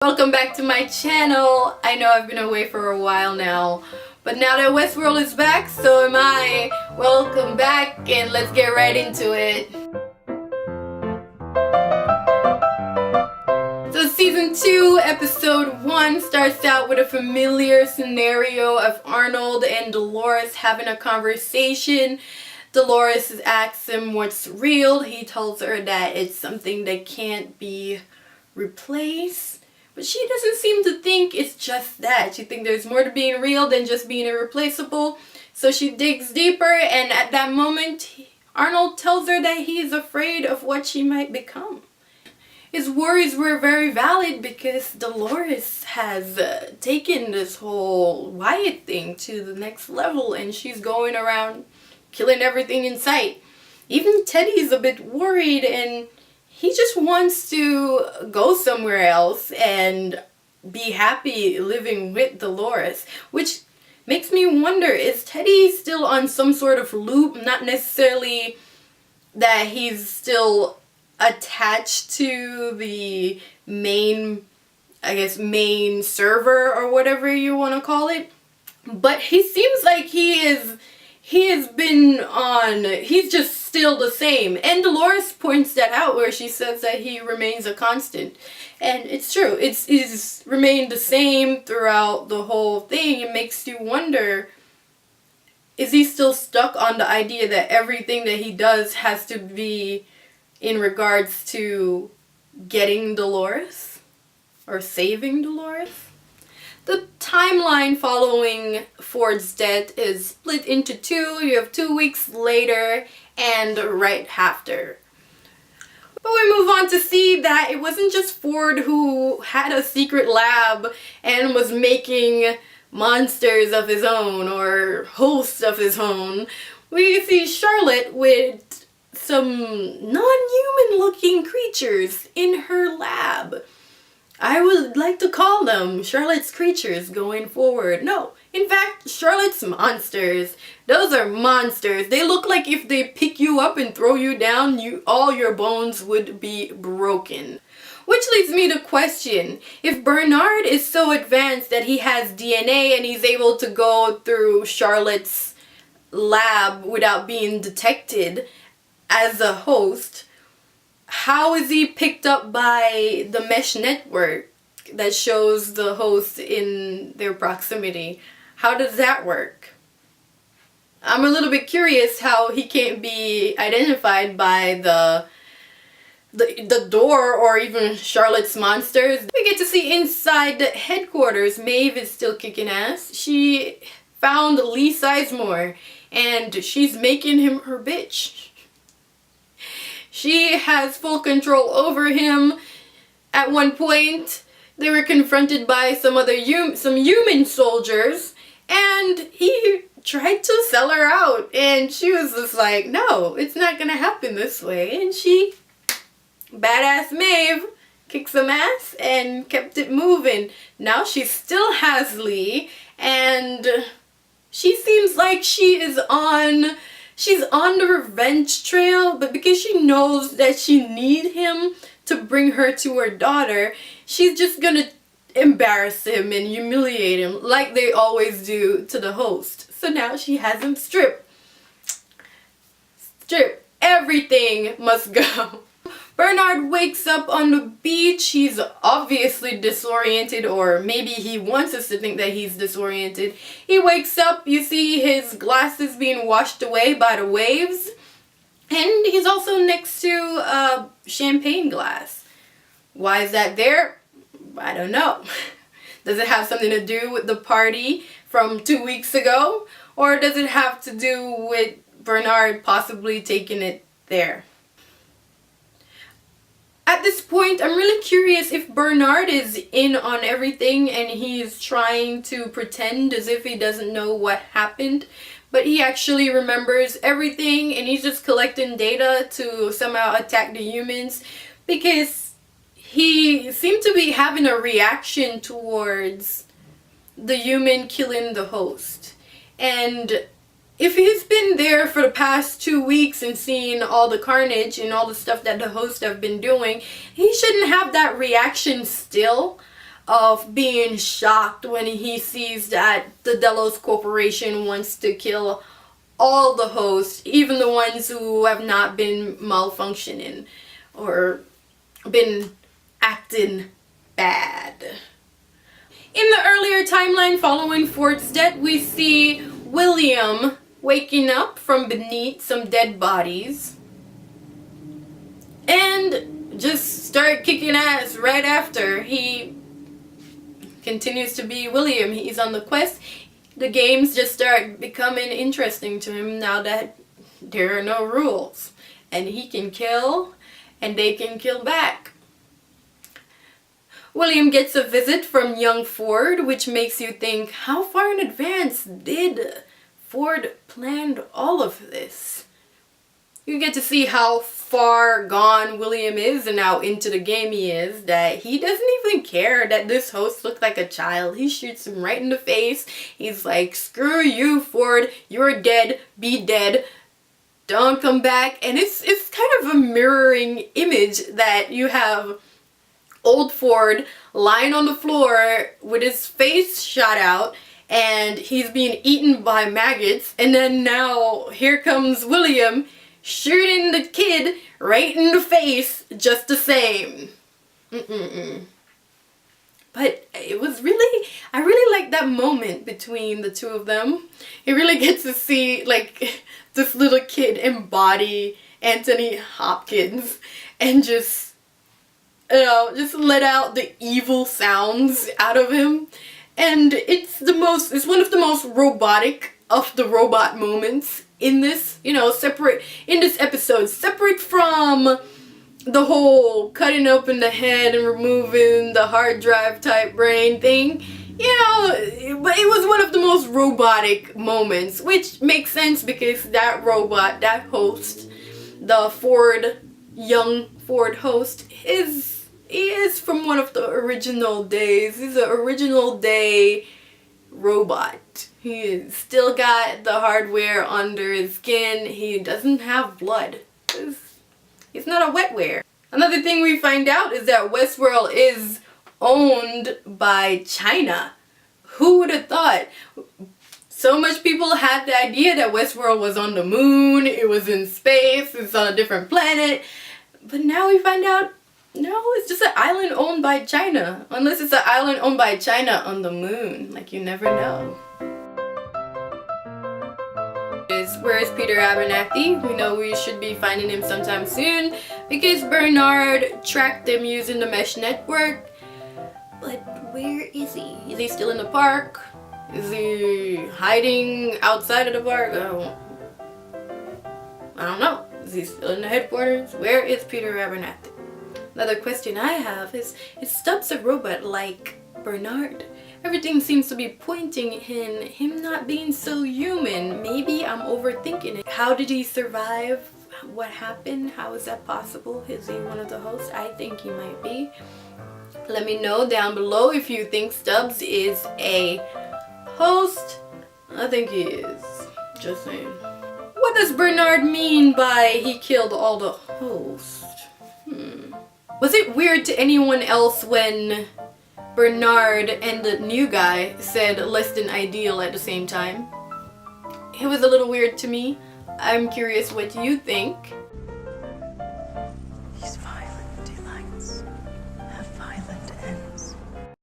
Welcome back to my channel. I know I've been away for a while now, but now that Westworld is back, so am I. Welcome back and let's get right into it. So season 2, episode 1 starts out with a familiar scenario of Arnold and Dolores having a conversation. Dolores asks him what's real. He tells her that it's something that can't be replaced. But she doesn't seem to think it's just that. She thinks there's more to being real than just being irreplaceable. So she digs deeper, and at that moment, Arnold tells her that he's afraid of what she might become. His worries were very valid because Dolores has taken this whole Wyatt thing to the next level, and she's going around killing everything in sight. Even Teddy's a bit worried, and he just wants to go somewhere else and be happy living with Dolores, which makes me wonder, is Teddy still on some sort of loop? Not necessarily that he's still attached to the main server or whatever you want to call it, but he seems like he's just still the same. And Dolores points that out where she says that he remains a constant. And it's true. It's remained the same throughout the whole thing. It makes you wonder, is he still stuck on the idea that everything that he does has to be in regards to getting Dolores? Or saving Dolores? The timeline following Ford's death is split into two. You have 2 weeks later and right after. But we move on to see that it wasn't just Ford who had a secret lab and was making monsters of his own or hosts of his own. We see Charlotte with some non-human looking creatures in her lab. I would like to call them Charlotte's creatures going forward. No, in fact, Charlotte's monsters. Those are monsters. They look like if they pick you up and throw you down, all your bones would be broken. Which leads me to question, if Bernard is so advanced that he has DNA and he's able to go through Charlotte's lab without being detected as a host, how is he picked up by the mesh network that shows the host in their proximity? How does that work? I'm a little bit curious how he can't be identified by the door or even Charlotte's monsters. We get to see inside the headquarters. Maeve is still kicking ass. She found Lee Sizemore and she's making him her bitch. She has full control over him. At one point, they were confronted by some human soldiers, and he tried to sell her out, and she was just like, no, it's not gonna happen this way. And she, badass Maeve, kicked some ass and kept it moving. Now she still has Lee, and she seems like she's on the revenge trail, but because she knows that she needs him to bring her to her daughter, she's just gonna embarrass him and humiliate him like they always do to the host. So now she has him stripped. Everything must go. Bernard wakes up on the beach. He's obviously disoriented, or maybe he wants us to think that he's disoriented. He wakes up, you see his glasses being washed away by the waves, and he's also next to a champagne glass. Why is that there? I don't know. Does it have something to do with the party from 2 weeks ago? Or does it have to do with Bernard possibly taking it there? At this point, I'm really curious if Bernard is in on everything and he's trying to pretend as if he doesn't know what happened, but he actually remembers everything and he's just collecting data to somehow attack the humans, because he seemed to be having a reaction towards the human killing the host. And if he's been there for the past 2 weeks and seen all the carnage and all the stuff that the hosts have been doing, he shouldn't have that reaction still. of being shocked when he sees that the Delos Corporation wants to kill all the hosts, even the ones who have not been malfunctioning or been acting bad. In the earlier timeline following Ford's death, we see William waking up from beneath some dead bodies and just start kicking ass right after. He continues to be William. He's on the quest. The games just start becoming interesting to him now that there are no rules. And he can kill, and they can kill back. William gets a visit from young Ford, which makes you think, how far in advance did Ford plan all of this? You get to see how far gone William is and how into the game he is, that he doesn't even care that this host looked like a child. He shoots him right in the face. He's like, screw you, Ford, you're dead, be dead, don't come back. And it's kind of a mirroring image that you have old Ford lying on the floor with his face shot out and he's being eaten by maggots, and then now here comes William shooting the kid right in the face just the same. But it was really, I really like that moment between the two of them. You really get to see like this little kid embody Anthony Hopkins and just, you know, just let out the evil sounds out of him. And it's one of the most robotic of the robot moments in this, you know, in this episode, separate from the whole cutting open the head and removing the hard drive type brain thing, you know, but it was one of the most robotic moments, which makes sense because that robot, that host, the young Ford host, he is from one of the original days. He's an original day robot. He still got the hardware under his skin. He doesn't have blood. He's not a wetware. Another thing we find out is that Westworld is owned by China. Who would have thought? So much people had the idea that Westworld was on the moon, it was in space, it's on a different planet. But now we find out, no, it's just an island owned by China. Unless it's an island owned by China on the moon. Like, you never know. Where is Peter Abernathy? We know we should be finding him sometime soon because Bernard tracked him using the mesh network. But where is he? Is he still in the park? Is he hiding outside of the park? I don't know. Is he still in the headquarters? Where is Peter Abernathy? Another question I have is Stubbs a robot like Bernard? Everything seems to be pointing in him not being so human. Maybe I'm overthinking it. How did he survive? What happened? How is that possible? Is he one of the hosts? I think he might be. Let me know down below if you think Stubbs is a host. I think he is. Just saying. What does Bernard mean by he killed all the hosts? Was it weird to anyone else when Bernard and the new guy said less than ideal at the same time? It was a little weird to me. I'm curious what you think.